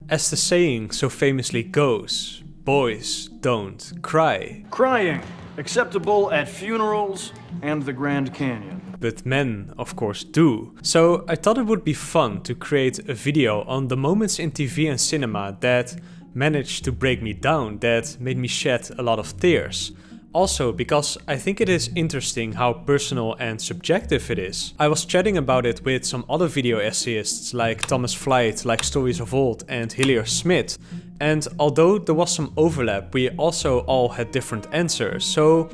As the saying so famously goes, boys don't cry. Crying, acceptable at funerals and the Grand Canyon. But men, of course, do. So I thought it would be fun to create a video on the moments in TV and cinema that managed to break me down, that made me shed a lot of tears. Also because I think it is interesting how personal and subjective it is. I was chatting about it with some other video essayists like Thomas Flight, like Stories of Old, and Hillier Smith. And although there was some overlap, we also all had different answers. So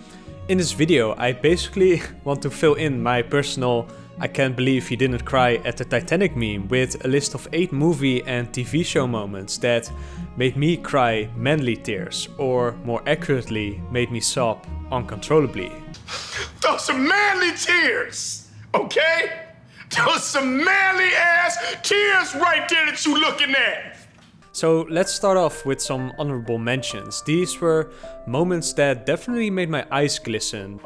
in this video I basically want to fill in my personal "I can't believe he didn't cry at the Titanic" meme with a list of 8 movie and TV show moments that made me cry manly tears, or more accurately, made me sob uncontrollably. Those some manly tears, okay? Those some manly ass tears right there that you looking at. So let's start off with some honorable mentions. These were moments that definitely made my eyes glisten.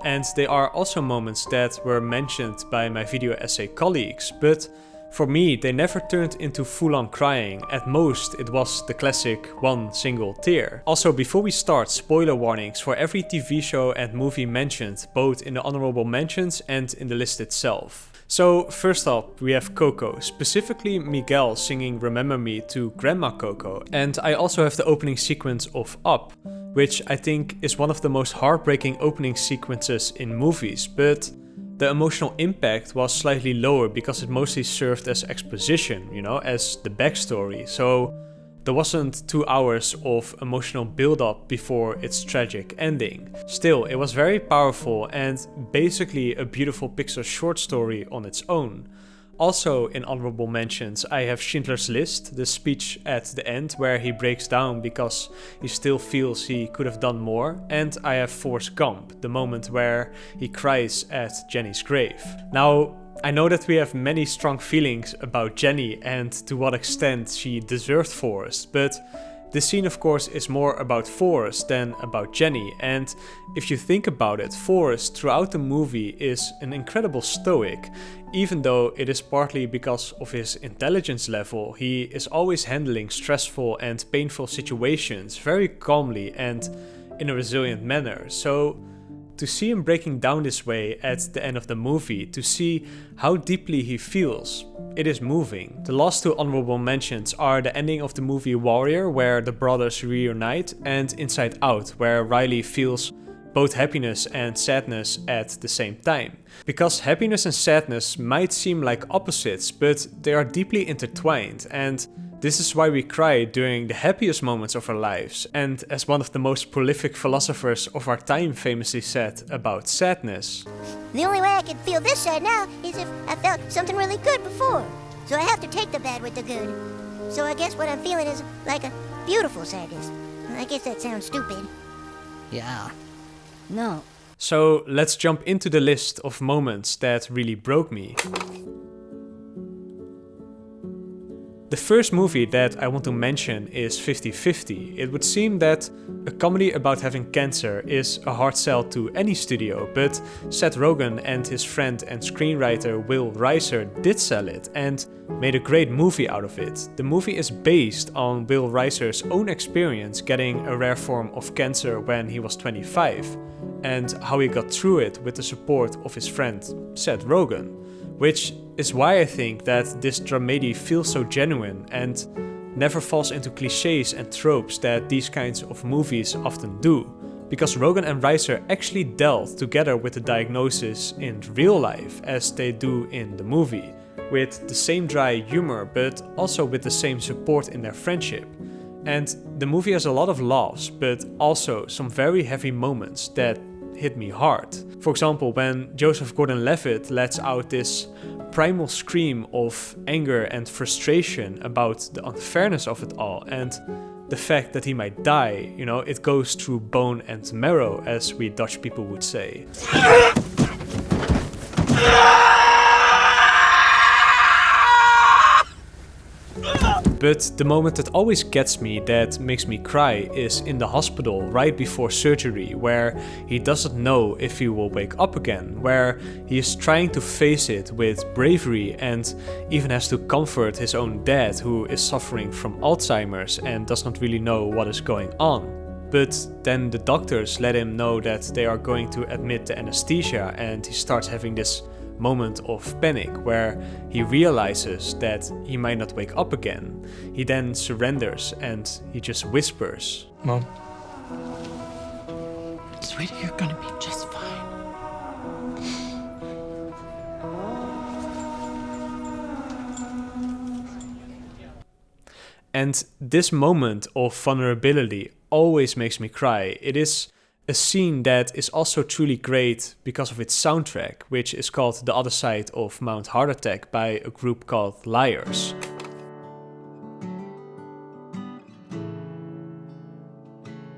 And they are also moments that were mentioned by my video essay colleagues, but for me they never turned into full-on crying. At most it was the classic one single tear. Also, before we start, spoiler warnings for every TV show and movie mentioned, both in the honorable mentions and in the list itself. So first up we have Coco, specifically Miguel singing Remember Me to Grandma Coco. And I also have the opening sequence of Up, which I think is one of the most heartbreaking opening sequences in movies, but the emotional impact was slightly lower because it mostly served as exposition, as the backstory. So there wasn't 2 hours of emotional build-up before its tragic ending. Still, it was very powerful and basically a beautiful Pixar short story on its own. Also in honorable mentions I have Schindler's List, the speech at the end where he breaks down because he still feels he could have done more, and I have Forrest Gump, the moment where he cries at Jenny's grave. Now, I know that we have many strong feelings about Jenny and to what extent she deserved Forrest, but this scene of course is more about Forrest than about Jenny, and if you think about it, Forrest throughout the movie is an incredible stoic. Even though it is partly because of his intelligence level, he is always handling stressful and painful situations very calmly and in a resilient manner. So to see him breaking down this way at the end of the movie, to see how deeply he feels, it is moving. The last 2 honorable mentions are the ending of the movie Warrior, where the brothers reunite, and Inside Out, where Riley feels both happiness and sadness at the same time. Because happiness and sadness might seem like opposites, but they are deeply intertwined, and this is why we cry during the happiest moments of our lives. And as one of the most prolific philosophers of our time famously said about sadness, "The only way I can feel this sad now is if I felt something really good before. So I have to take the bad with the good. So I guess what I'm feeling is like a beautiful sadness. I guess that sounds stupid." Yeah. No. So let's jump into the list of moments that really broke me. The first movie that I want to mention is 50-50. It would seem that a comedy about having cancer is a hard sell to any studio, but Seth Rogen and his friend and screenwriter Will Reiser did sell it and made a great movie out of it. The movie is based on Will Reiser's own experience getting a rare form of cancer when he was 25, and how he got through it with the support of his friend Seth Rogen. Which is why I think that this dramedy feels so genuine and never falls into cliches and tropes that these kinds of movies often do. Because Rogen and Reiser actually dealt together with the diagnosis in real life as they do in the movie, with the same dry humor but also with the same support in their friendship. And the movie has a lot of laughs, but also some very heavy moments that hit me hard. For example, when Joseph Gordon-Levitt lets out this primal scream of anger and frustration about the unfairness of it all and the fact that he might die, it goes through bone and marrow, as we Dutch people would say. But the moment that always gets me, that makes me cry, is in the hospital right before surgery, where he doesn't know if he will wake up again, where he is trying to face it with bravery and even has to comfort his own dad, who is suffering from Alzheimer's and does not really know what is going on. But then the doctors let him know that they are going to admit the anesthesia, and he starts having this moment of panic where he realizes that he might not wake up again. He then surrenders and he just whispers, Mom. Sweetie, you're gonna be just fine. And this moment of vulnerability always makes me cry. It is a scene that is also truly great because of its soundtrack, which is called The Other Side of Mount Heart Attack by a group called Liars.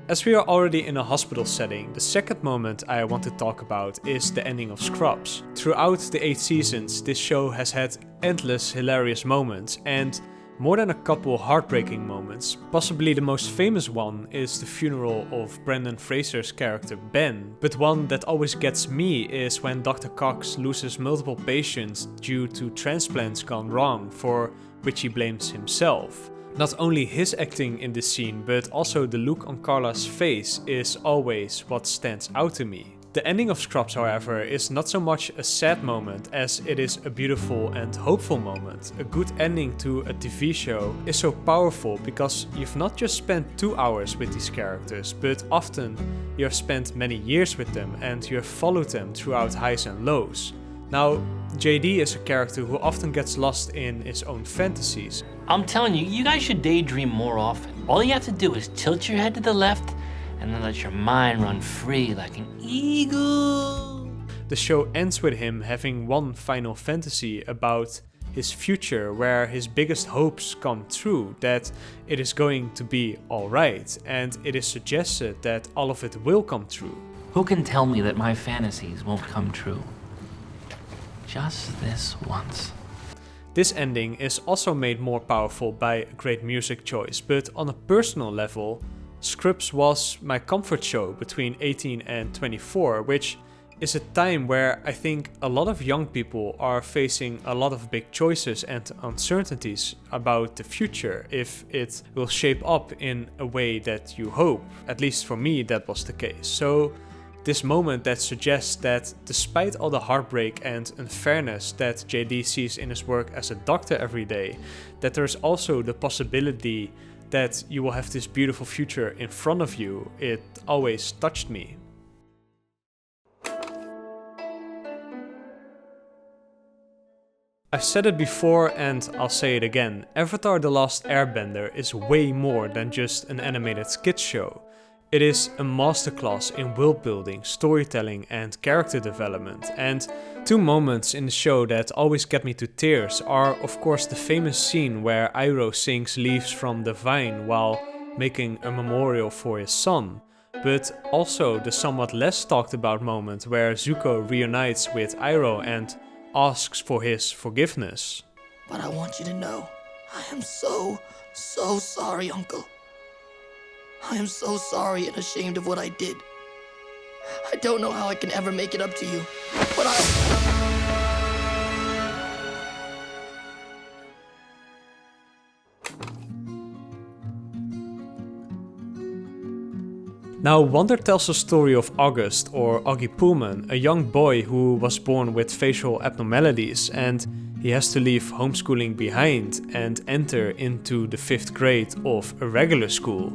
As we are already in a hospital setting, the second moment I want to talk about is the ending of Scrubs. Throughout the 8 seasons, this show has had endless hilarious moments and more than a couple heartbreaking moments. Possibly the most famous one is the funeral of Brendan Fraser's character Ben, but one that always gets me is when Dr. Cox loses multiple patients due to transplants gone wrong, for which he blames himself. Not only his acting in this scene, but also the look on Carla's face is always what stands out to me. The ending of Scrubs, however, is not so much a sad moment as it is a beautiful and hopeful moment. A good ending to a TV show is so powerful because you've not just spent 2 hours with these characters, but often you have spent many years with them and you have followed them throughout highs and lows. Now, JD is a character who often gets lost in his own fantasies. I'm telling you, you guys should daydream more often. All you have to do is tilt your head to the left and then let your mind run free like an eagle. The show ends with him having one final fantasy about his future, where his biggest hopes come true, that it is going to be alright, and it is suggested that all of it will come true. Who can tell me that my fantasies won't come true? Just this once. This ending is also made more powerful by a great music choice, but on a personal level, Scrubs was my comfort show between 18 and 24, which is a time where I think a lot of young people are facing a lot of big choices and uncertainties about the future, if it will shape up in a way that you hope. At least for me, that was the case. So this moment that suggests that despite all the heartbreak and unfairness that JD sees in his work as a doctor every day, that there's also the possibility that you will have this beautiful future in front of you, it always touched me. I've said it before and I'll say it again, Avatar: The Last Airbender is way more than just an animated kids show. It is a masterclass in world building, storytelling and character development, and 2 moments in the show that always get me to tears are of course the famous scene where Iroh sings Leaves from the Vine while making a memorial for his son, but also the somewhat less talked about moment where Zuko reunites with Iroh and asks for his forgiveness. But I want you to know, I am so sorry, Uncle. I am so sorry and ashamed of what I did. I don't know how I can ever make it up to you, but Now, Wonder tells the story of August, or Augie Pullman, a young boy who was born with facial abnormalities, and he has to leave homeschooling behind and enter into the 5th grade of a regular school.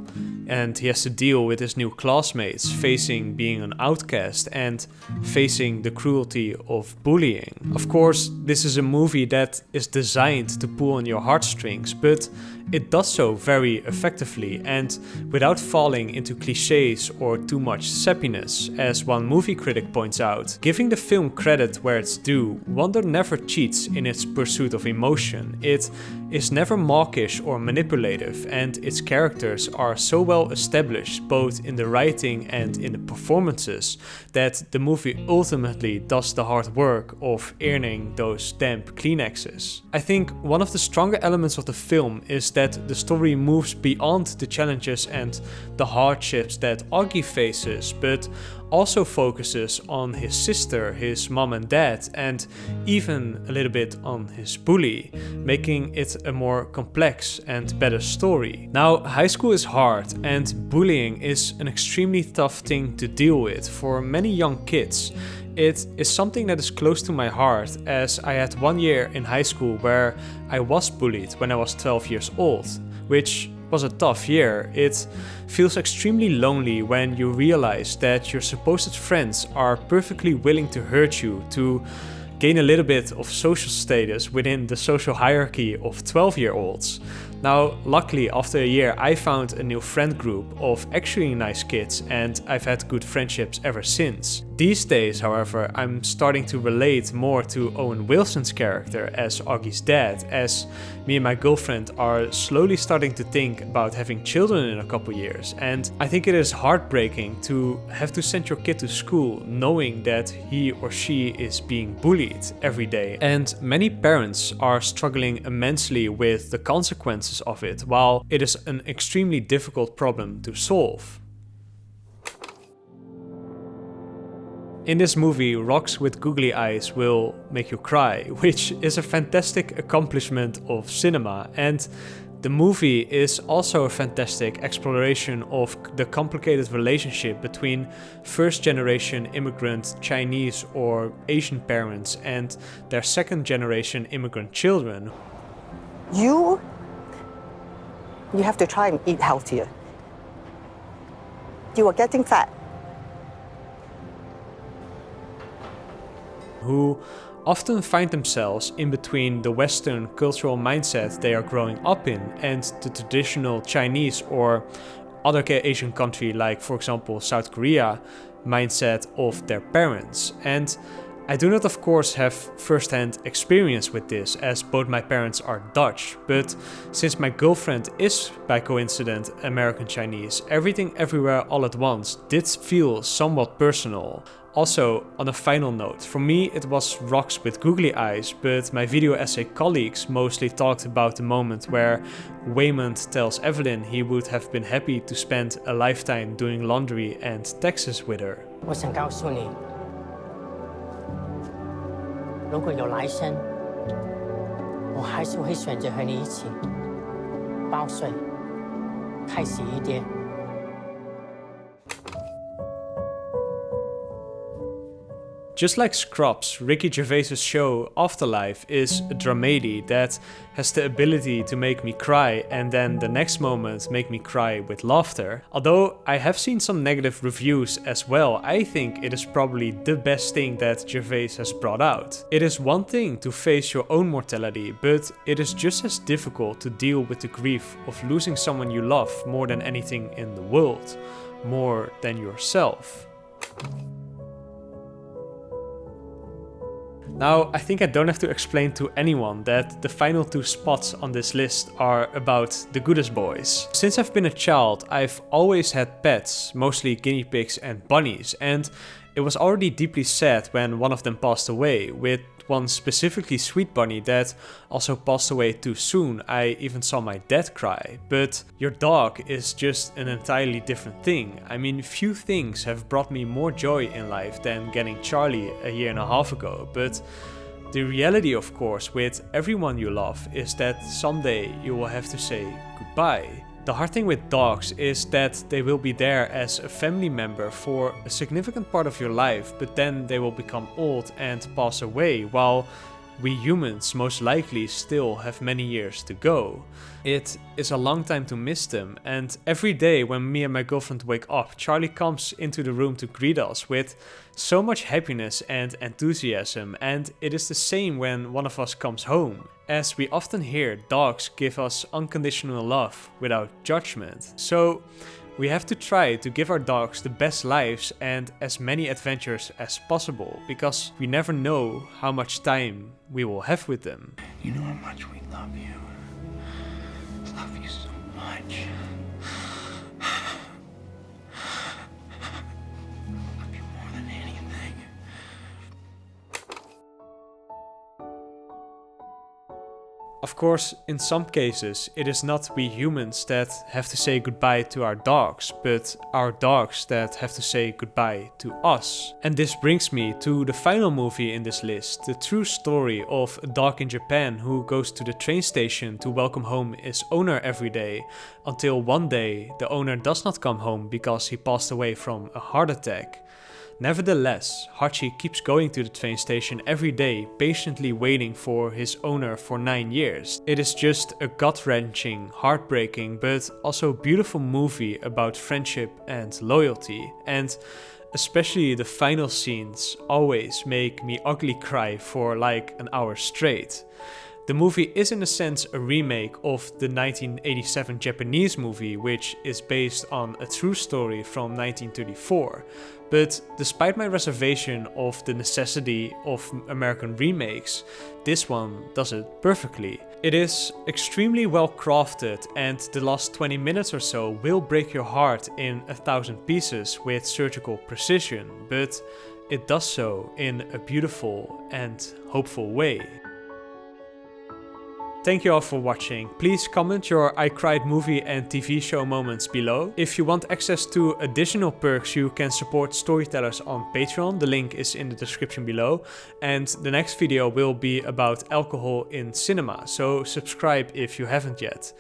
And he has to deal with his new classmates, facing being an outcast and facing the cruelty of bullying. Of course, this is a movie that is designed to pull on your heartstrings, but it does so very effectively and without falling into cliches or too much sappiness, as one movie critic points out. Giving the film credit where it's due, Wonder never cheats in its pursuit of emotion. It is never mawkish or manipulative, and its characters are so well established both in the writing and in the performances that the movie ultimately does the hard work of earning those damp Kleenexes. I think one of the stronger elements of the film is that the story moves beyond the challenges and the hardships that Augie faces, but also focuses on his sister, his mom and dad, and even a little bit on his bully, making it a more complex and better story. Now, high school is hard, and bullying is an extremely tough thing to deal with for many young kids. It is something that is close to my heart, as I had 1 year in high school where I was bullied when I was 12 years old, which was a tough year. It feels extremely lonely when you realize that your supposed friends are perfectly willing to hurt you to gain a little bit of social status within the social hierarchy of 12-year-olds. Now, luckily, after a year, I found a new friend group of actually nice kids, and I've had good friendships ever since. These days, however, I'm starting to relate more to Owen Wilson's character as Augie's dad, as me and my girlfriend are slowly starting to think about having children in a couple years, and I think it is heartbreaking to have to send your kid to school knowing that he or she is being bullied every day. And many parents are struggling immensely with the consequences of it, while it is an extremely difficult problem to solve. In this movie, rocks with googly eyes will make you cry, which is a fantastic accomplishment of cinema, and the movie is also a fantastic exploration of the complicated relationship between first-generation immigrant Chinese or Asian parents and their second-generation immigrant children. You have to try and eat healthier. You are getting fat. Who often find themselves in between the Western cultural mindset they are growing up in and the traditional Chinese or other Asian country, like for example South Korea, mindset of their parents. And I do not of course have first-hand experience with this, as both my parents are Dutch, but since my girlfriend is by coincidence American Chinese, Everything Everywhere All at Once did feel somewhat personal. Also, on a final note, for me it was rocks with googly eyes, but my video essay colleagues mostly talked about the moment where Waymond tells Evelyn he would have been happy to spend a lifetime doing laundry and taxes with her. 我想告诉你，如果有来生，我还是会选择和你一起报税、开洗衣店。 Just like Scrubs, Ricky Gervais's show Afterlife is a dramedy that has the ability to make me cry and then the next moment make me cry with laughter. Although I have seen some negative reviews as well, I think it is probably the best thing that Gervais has brought out. It is one thing to face your own mortality, but it is just as difficult to deal with the grief of losing someone you love more than anything in the world, more than yourself. Now, I think I don't have to explain to anyone that the final 2 spots on this list are about the Goodest Boys. Since I've been a child, I've always had pets, mostly guinea pigs and bunnies, and it was already deeply sad when one of them passed away, with one specifically sweet bunny that also passed away too soon. I even saw my dad cry. But your dog is just an entirely different thing. I mean, few things have brought me more joy in life than getting Charlie a year and a half ago, but the reality, of course, with everyone you love is that someday you will have to say goodbye. The hard thing with dogs is that they will be there as a family member for a significant part of your life, but then they will become old and pass away, while we humans most likely still have many years to go. It is a long time to miss them, and every day when me and my girlfriend wake up, Charlie comes into the room to greet us with so much happiness and enthusiasm, and it is the same when one of us comes home. As we often hear, dogs give us unconditional love without judgment. So we have to try to give our dogs the best lives and as many adventures as possible, because we never know how much time we will have with them. You know how much we love you. you so much. I love you more than anything. Of course, in some cases, it is not we humans that have to say goodbye to our dogs, but our dogs that have to say goodbye to us. And this brings me to the final movie in this list, the true story of a dog in Japan who goes to the train station to welcome home his owner every day, until one day the owner does not come home because he passed away from a heart attack. Nevertheless, Hachi keeps going to the train station every day, patiently waiting for his owner for 9 years. It is just a gut-wrenching, heartbreaking, but also beautiful movie about friendship and loyalty. And especially the final scenes always make me ugly cry for like an hour straight. The movie is in a sense a remake of the 1987 Japanese movie, which is based on a true story from 1934. But despite my reservation of the necessity of American remakes, this one does it perfectly. It is extremely well crafted, and the last 20 minutes or so will break your heart in 1,000 pieces with surgical precision, but it does so in a beautiful and hopeful way. Thank you all for watching. Please comment your I Cried movie and TV show moments below. If you want access to additional perks, you can support storytellers on Patreon. The link is in the description below. And the next video will be about alcohol in cinema, so subscribe if you haven't yet.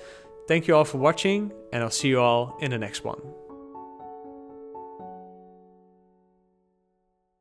Thank you all for watching, and I'll see you all in the next one.